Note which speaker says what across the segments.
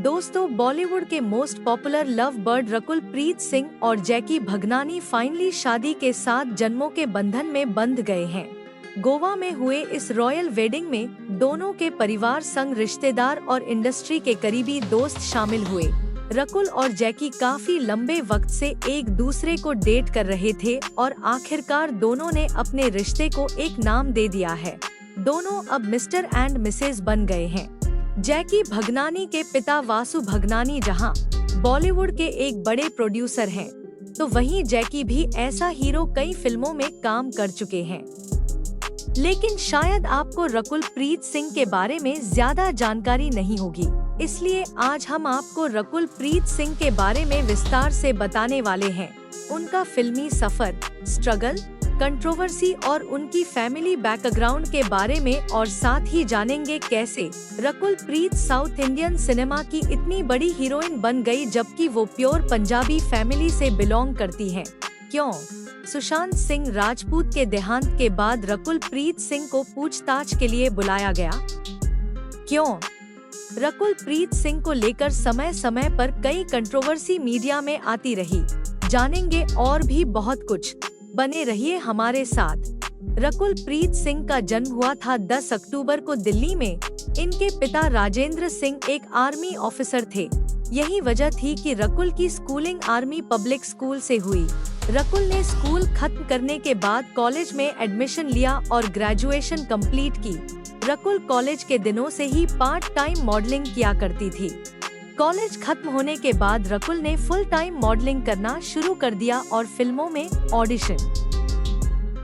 Speaker 1: दोस्तों, बॉलीवुड के most popular love bird Rakul Preet Singh और जैकी भगनानी फाइनली शादी के 7 जन्मों के बंधन में बंध गए हैं। गोवा में हुए इस रॉयल वेडिंग में दोनों के परिवार संग रिश्तेदार और इंडस्ट्री के करीबी दोस्त शामिल हुए। रकुल और जैकी काफी लंबे वक्त से एक दूसरे को डेट कर रहे थे और आखिरकार दोनों ने अपने रिश्ते को एक नाम दे दिया है। दोनों अब मिस्टर एंड मिसेज बन गए हैं। जैकी भगनानी के पिता वासु भगनानी जहां बॉलीवुड के एक बड़े प्रोड्यूसर हैं, तो वहीं जैकी भी ऐसा हीरो कई फिल्मों में काम कर चुके हैं। लेकिन शायद आपको रकुल प्रीत सिंह के बारे में ज्यादा जानकारी नहीं होगी, इसलिए आज हम आपको रकुल प्रीत सिंह के बारे में विस्तार से बताने वाले हैं। उनका फिल्मी सफर, स्ट्रगल, कंट्रोवर्सी और उनकी फैमिली बैकग्राउंड के बारे में, और साथ ही जानेंगे कैसे Rakul Preet south Indian cinema की इतनी बड़ी हीरोइन बन गई जबकि वो प्योर पंजाबी फैमिली से बिलोंग करती हैं। क्यों सुशांत सिंह राजपूत के देहांत के बाद रकुल प्रीत सिंह को पूछताछ के लिए बुलाया गया? क्यों रकुल प्रीत सिंह को लेकर समय समय पर कई कंट्रोवर्सी मीडिया में आती रही? जानेंगे और भी बहुत कुछ, बने रहिए हमारे साथ। रकुल प्रीत सिंह का जन्म हुआ था 10 अक्टूबर को दिल्ली में। इनके पिता राजेंद्र सिंह एक आर्मी ऑफिसर थे। यही वजह थी कि रकुल की स्कूलिंग आर्मी पब्लिक स्कूल से हुई। रकुल ने स्कूल खत्म करने के बाद कॉलेज में एडमिशन लिया और ग्रेजुएशन कंप्लीट की। रकुल कॉलेज के दिनों से ही पार्ट टाइम मॉडलिंग किया करती थी। कॉलेज खत्म होने के बाद रकुल ने फुल टाइम मॉडलिंग करना शुरू कर दिया और फिल्मों में ऑडिशन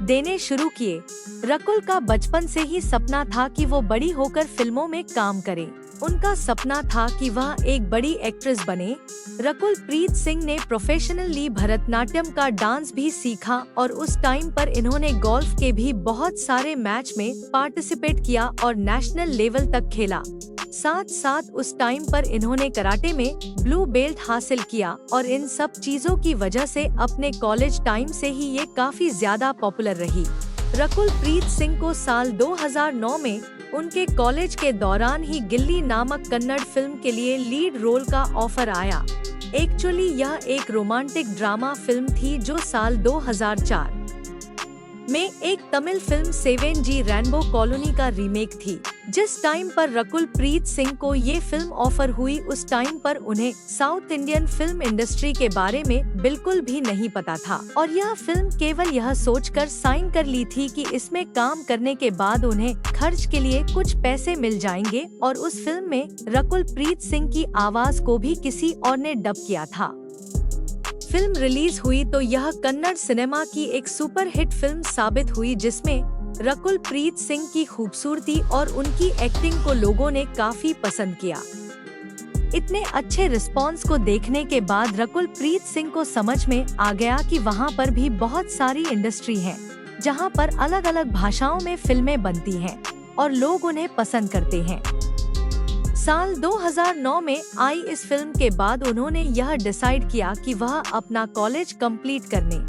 Speaker 1: देने शुरू किए। रकुल का बचपन से ही सपना था कि वो बड़ी होकर फिल्मों में काम करे। उनका सपना था कि वह एक बड़ी एक्ट्रेस बने। रकुल प्रीत सिंह ने प्रोफेशनली भरतनाट्यम का डांस भी सीखा और उस टाइम पर इन्होंने गोल्फ के भी बहुत सारे मैच में पार्टिसिपेट किया और नेशनल लेवल तक खेला। साथ साथ उस टाइम पर इन्होंने कराटे में ब्लू बेल्ट हासिल किया और इन सब चीजों की वजह से अपने कॉलेज टाइम से ही ये काफी ज्यादा पॉपुलर रही। रकुल प्रीत सिंह को साल 2009 में उनके कॉलेज के दौरान ही गिल्ली नामक कन्नड़ फिल्म के लिए लीड रोल का ऑफर आया। एक्चुअली यह एक रोमांटिक ड्रामा फिल्म थी जो साल 2004 में एक Tamil film 7G rainbow colony का रीमेक थी। जिस टाइम पर रकुल प्रीत सिंह को ये फिल्म ऑफर हुई, उस टाइम पर उन्हें साउथ इंडियन फिल्म इंडस्ट्री के बारे में बिल्कुल भी नहीं पता था और यह फिल्म केवल यह सोचकर साइन कर ली थी कि इसमें काम करने के बाद उन्हें खर्च के लिए कुछ पैसे मिल जाएंगे, और उस फिल्म में रकुल प्रीत सिंह की आवाज को भी किसी और ने डब किया था। फिल्म रिलीज हुई तो यह कन्नड़ सिनेमा की एक सुपर हिट फिल्म साबित हुई, जिसमें रकुल प्रीत सिंह की खूबसूरती और उनकी एक्टिंग को लोगों ने काफी पसंद किया। इतने अच्छे रिस्पांस को देखने के बाद रकुल प्रीत सिंह को समझ में आ गया कि वहां पर भी बहुत सारी इंडस्ट्री है जहां पर अलग अलग भाषाओं में फिल्में बनती हैं और लोग उन्हें पसंद करते हैं। साल 2009 में आई इस फिल्म के बाद उन्होंने यह डिसाइड किया कि वह अपना कॉलेज कंप्लीट करने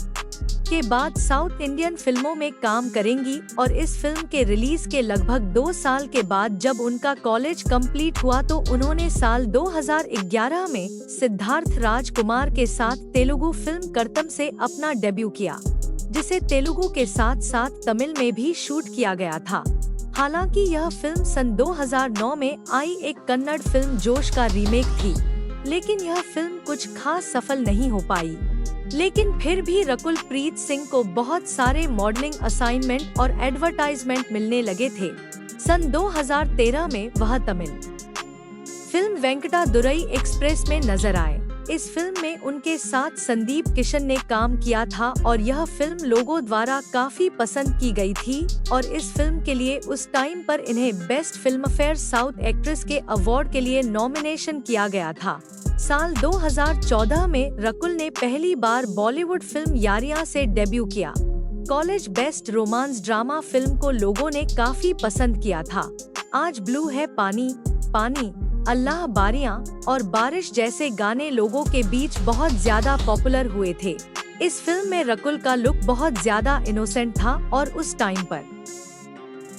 Speaker 1: के बाद साउथ इंडियन फिल्मों में काम करेंगी, और इस फिल्म के रिलीज के लगभग 2 साल के बाद जब उनका कॉलेज कंप्लीट हुआ तो उन्होंने साल 2011 में सिद्धार्थ राजकुमार के साथ तेलुगु फिल्म कर्तम से अपना डेब्यू किया, जिसे तेलुगु के साथ साथ तमिल में भी शूट किया गया था। हालांकि यह फिल्म सन 2009 में आई एक कन्नड़ फिल्म जोश का रीमेक थी, लेकिन यह फिल्म कुछ खास सफल नहीं हो पाई। लेकिन फिर भी रकुल प्रीत सिंह को बहुत सारे मॉडलिंग असाइनमेंट और एडवर्टाइजमेंट मिलने लगे थे। सन 2013 में वह तमिल फिल्म वेंकटादुरई एक्सप्रेस में नजर आए। इस फिल्म में उनके साथ संदीप किशन ने काम किया था और यह फिल्म लोगों द्वारा काफी पसंद की गई थी, और इस फिल्म के लिए उस टाइम पर इन्हें बेस्ट फिल्मफेयर साउथ एक्ट्रेस के अवार्ड के लिए नॉमिनेशन किया गया था। साल 2014 में रकुल ने पहली बार बॉलीवुड फिल्म यारियां से डेब्यू किया। College best romance drama film को लोगों ने काफी पसंद किया था। आज ब्लू है पानी, पानी, अल्लाह बारियां और बारिश जैसे गाने लोगों के बीच बहुत ज्यादा पॉपुलर हुए थे। इस फिल्म में रकुल का लुक बहुत ज्यादा इनोसेंट था और उस टाइम पर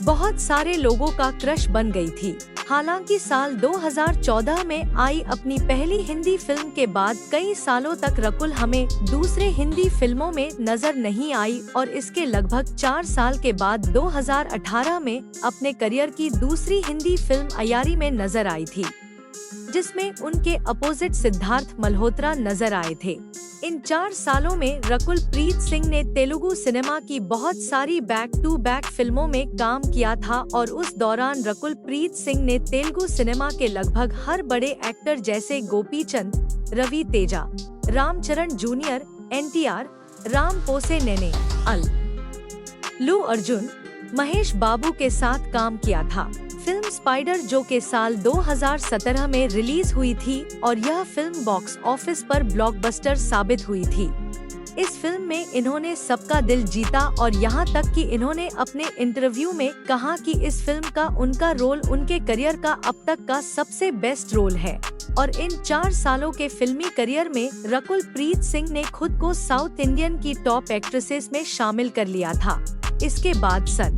Speaker 1: बहुत सारे लोगों का क्रश बन गई थी। हालांकि साल 2014 में आई अपनी पहली हिंदी फिल्म के बाद कई सालों तक रकुल हमें दूसरे हिंदी फिल्मों में नजर नहीं आई और इसके लगभग 4 साल के बाद 2018 में अपने करियर की दूसरी हिंदी फिल्म अयारी में नजर आई थी, जिसमें उनके अपोजिट सिद्धार्थ मल्होत्रा नजर आए थे। इन 4 सालों में रकुल प्रीत सिंह ने तेलुगु सिनेमा की बहुत सारी बैक टू बैक फिल्मों में काम किया था और उस दौरान रकुल प्रीत सिंह ने तेलुगु सिनेमा के लगभग हर बड़े एक्टर जैसे गोपीचंद, रवि तेजा, रामचरण जूनियर, NTR, राम पोसे नेने, अल्लू अर्जुन, महेश बाबू के साथ काम किया था। फिल्म स्पाइडर जो के साल 2017 में रिलीज हुई थी और यह फिल्म बॉक्स ऑफिस पर ब्लॉकबस्टर साबित हुई थी। इस फिल्म में इन्होंने सबका दिल जीता और यहाँ तक कि इन्होंने अपने इंटरव्यू में कहा कि इस फिल्म का उनका रोल उनके करियर का अब तक का सबसे बेस्ट रोल है। और इन 4 सालों के फिल्मी करियर में रकुल प्रीत सिंह ने खुद को साउथ इंडियन की टॉप एक्ट्रेसेस में शामिल कर लिया था। इसके बाद सन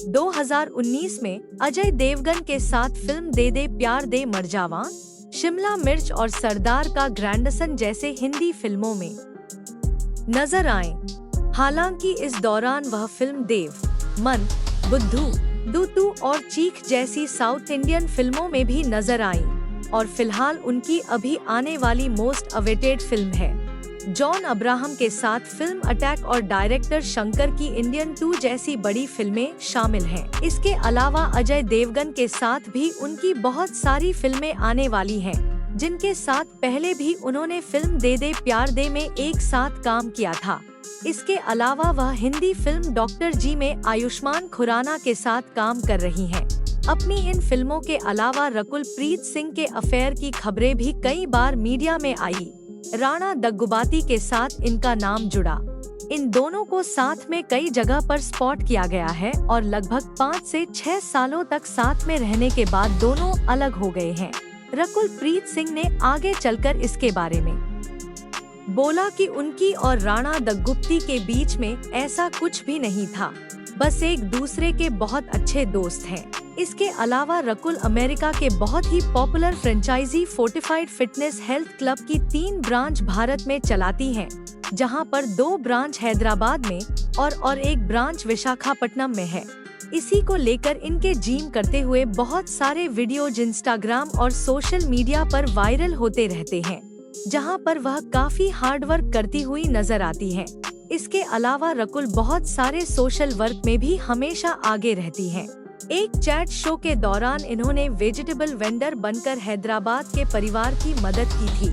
Speaker 1: 2019 में अजय देवगन के साथ फिल्म दे दे प्यार दे मर जावा, शिमला मिर्च और सरदार का ग्रैंडसन जैसे हिंदी फिल्मों में नजर आए। हालांकि इस दौरान वह फिल्म देव, मन, बुद्धू, दूतू और चीख जैसी साउथ इंडियन फिल्मों में भी नजर आई और फिलहाल उनकी अभी आने वाली मोस्ट अवेटेड फिल्म है जॉन अब्राहम के साथ फिल्म अटैक और डायरेक्टर शंकर की इंडियन 2 जैसी बड़ी फिल्में शामिल हैं। इसके अलावा अजय देवगन के साथ भी उनकी बहुत सारी फिल्में आने वाली हैं, जिनके साथ पहले भी उन्होंने फिल्म दे दे प्यार दे में एक साथ काम किया था। इसके अलावा वह हिंदी फिल्म डॉक्टर जी में आयुष्मान खुराना के साथ काम कर रही हैं। अपनी इन फिल्मों के अलावा रकुल प्रीत सिंह के अफेयर की खबरें भी कई बार मीडिया में आई। राणा दग्गुबाती के साथ इनका नाम जुड़ा। इन दोनों को साथ में कई जगह पर स्पॉट किया गया है और लगभग 5 से 6 सालों तक साथ में रहने के बाद दोनों अलग हो गए हैं। रकुल प्रीत सिंह ने आगे चलकर इसके बारे में बोला कि उनकी और राणा दग्गुबाती के बीच में ऐसा कुछ भी नहीं था, बस एक दूसरे के बहुत अच्छे दोस्त हैं। इसके अलावा रकुल अमेरिका के बहुत ही popular franchisee Fortified Fitness Health Club की 3 ब्रांच भारत में चलाती हैं, जहां पर 2 ब्रांच हैदराबाद में और एक ब्रांच विशाखापट्टनम में है। इसी को लेकर इनके जिम करते हुए बहुत सारे वीडियोज इंस्टाग्राम और सोशल मीडिया पर वायरल होते रहते हैं, जहां पर वह काफी हार्ड वर्क करती हुई नजर आती हैं। इसके अलावा रकुल बहुत सारे सोशल वर्क में भी हमेशा आगे रहती हैं। एक चैट शो के दौरान इन्होंने वेजिटेबल वेंडर बनकर हैदराबाद के परिवार की मदद की थी।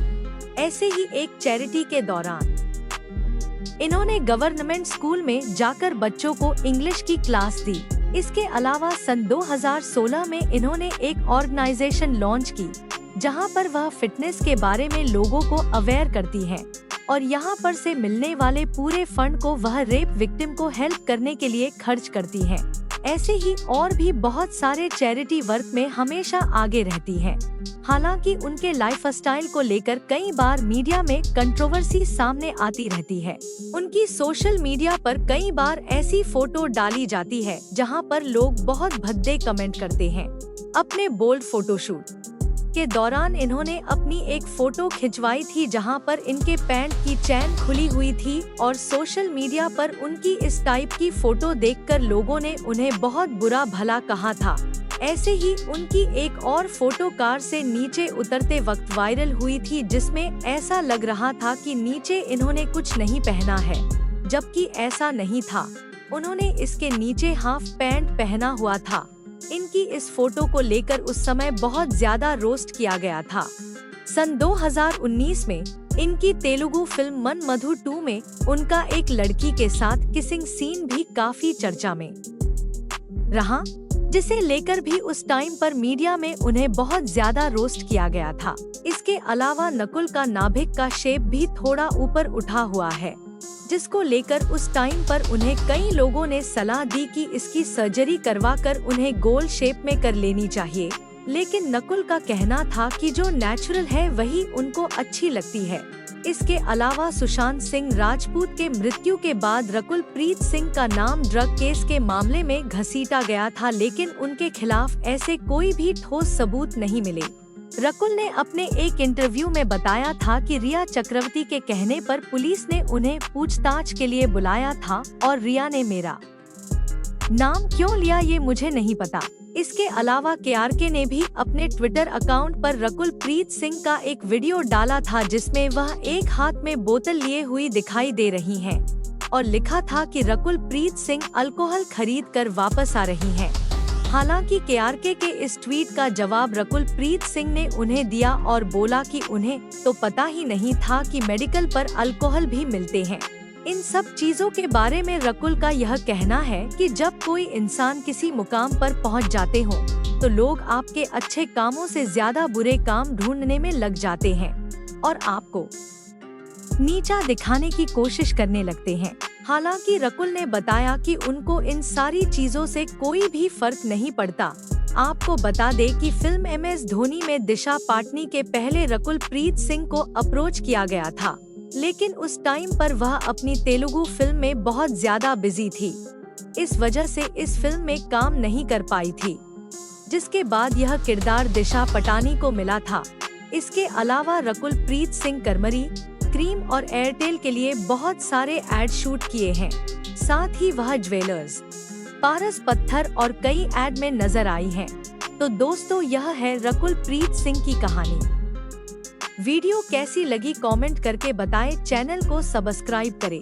Speaker 1: ऐसे ही एक चैरिटी के दौरान इन्होंने गवर्नमेंट स्कूल में जाकर बच्चों को इंग्लिश की क्लास दी। इसके अलावा सन 2016 में इन्होंने एक ऑर्गेनाइजेशन लॉन्च की, जहां पर वह फिटनेस के बारे में लोगों को अवेयर करती हैं और यहां पर से मिलने वाले पूरे फंड को वह रेप विक्टिम को हेल्प करने के लिए खर्च करती हैं। ऐसे ही और भी बहुत सारे चैरिटी वर्क में हमेशा आगे रहती हैं। हालांकि उनके लाइफस्टाइल को लेकर कई बार मीडिया में कंट्रोवर्सी सामने आती रहती है। उनकी सोशल मीडिया पर कई बार ऐसी फोटो डाली जाती है जहां पर लोग बहुत भद्दे कमेंट करते हैं। अपने बोल्ड फोटोशूट के दौरान इन्होंने अपनी एक फोटो खिंचवाई थी जहां पर इनके पैंट की चैन खुली हुई थी और सोशल मीडिया पर उनकी इस टाइप की फोटो देखकर लोगों ने उन्हें बहुत बुरा भला कहा था। ऐसे ही उनकी एक और फोटो कार से नीचे उतरते वक्त वायरल हुई थी, जिसमें ऐसा लग रहा था कि नीचे इन्होंने कुछ नहीं पहना है, जबकि ऐसा नहीं था। उन्होंने इसके नीचे हाफ पैंट पहना हुआ था। इनकी इस फोटो को लेकर उस समय बहुत ज्यादा रोस्ट किया गया था। सन 2019 में इनकी तेलुगु फिल्म मन मधु 2 में उनका एक लड़की के साथ किसिंग सीन भी काफी चर्चा में रहा, जिसे लेकर भी उस टाइम पर मीडिया में उन्हें बहुत ज्यादा रोस्ट किया गया था। इसके अलावा नकुल का नाभिक का शेप भी थोड़ा ऊपर उठा हुआ है, जिसको लेकर उस टाइम पर उन्हें कई लोगों ने सलाह दी कि इसकी सर्जरी करवाकर उन्हें गोल शेप में कर लेनी चाहिए, लेकिन नकुल का कहना था कि जो नेचुरल है वही उनको अच्छी लगती है। इसके अलावा सुशांत सिंह राजपूत के मृत्यु के बाद रकुल प्रीत सिंह का नाम ड्रग केस के मामले में घसीटा गया था, लेकिन उनके खिलाफ ऐसे कोई भी ठोस सबूत नहीं मिले। रकुल ने अपने एक इंटरव्यू में बताया था कि रिया चक्रवर्ती के कहने पर पुलिस ने उन्हें पूछताछ के लिए बुलाया था और रिया ने मेरा नाम क्यों लिया ये मुझे नहीं पता। इसके अलावा केआरके ने भी अपने ट्विटर अकाउंट पर रकुल प्रीत सिंह का एक वीडियो डाला था, जिसमें वह एक हाथ में बोतल लिए हुई दिखाई दे रही हैं और लिखा था कि रकुल प्रीत सिंह अल्कोहल खरीद कर वापस आ रही हैं। हालांकि केआरके के इस ट्वीट का जवाब रकुल प्रीत सिंह ने उन्हें दिया और बोला कि उन्हें तो पता ही नहीं था कि मेडिकल पर अल्कोहल भी मिलते हैं। इन सब चीजों के बारे में रकुल का यह कहना है कि जब कोई इंसान किसी मुकाम पर पहुंच जाते हो तो लोग आपके अच्छे कामों से ज्यादा बुरे काम ढूंढने में लग जाते हैं और आपको नीचा दिखाने की कोशिश करने लगते हैं। हालांकि रकुल ने बताया कि उनको इन सारी चीजों से कोई भी फर्क नहीं पड़ता। आपको बता दे कि फिल्म MS धोनी में दिशा पाटनी के पहले रकुल प्रीत सिंह को अप्रोच किया गया था, लेकिन उस टाइम पर वह अपनी तेलुगु फिल्म में बहुत ज्यादा बिजी थी। इस वजह से इस फिल्म में काम नहीं कर पाई थी, जिसके बाद यह किरदार दिशा पटानी को मिला था। इसके अलावा रकुल प्रीत सिंह करमरी, क्रीम और एयरटेल के लिए बहुत सारे एड शूट किए हैं। साथ ही वह ज्वेलर्स, पारस पत्थर और कई एड में नजर आई हैं। तो दोस्तों, यह है रकुल प्रीत सिंह की कहानी। वीडियो कैसी लगी कमेंट करके बताएं, चैनल को सब्सक्राइब करें।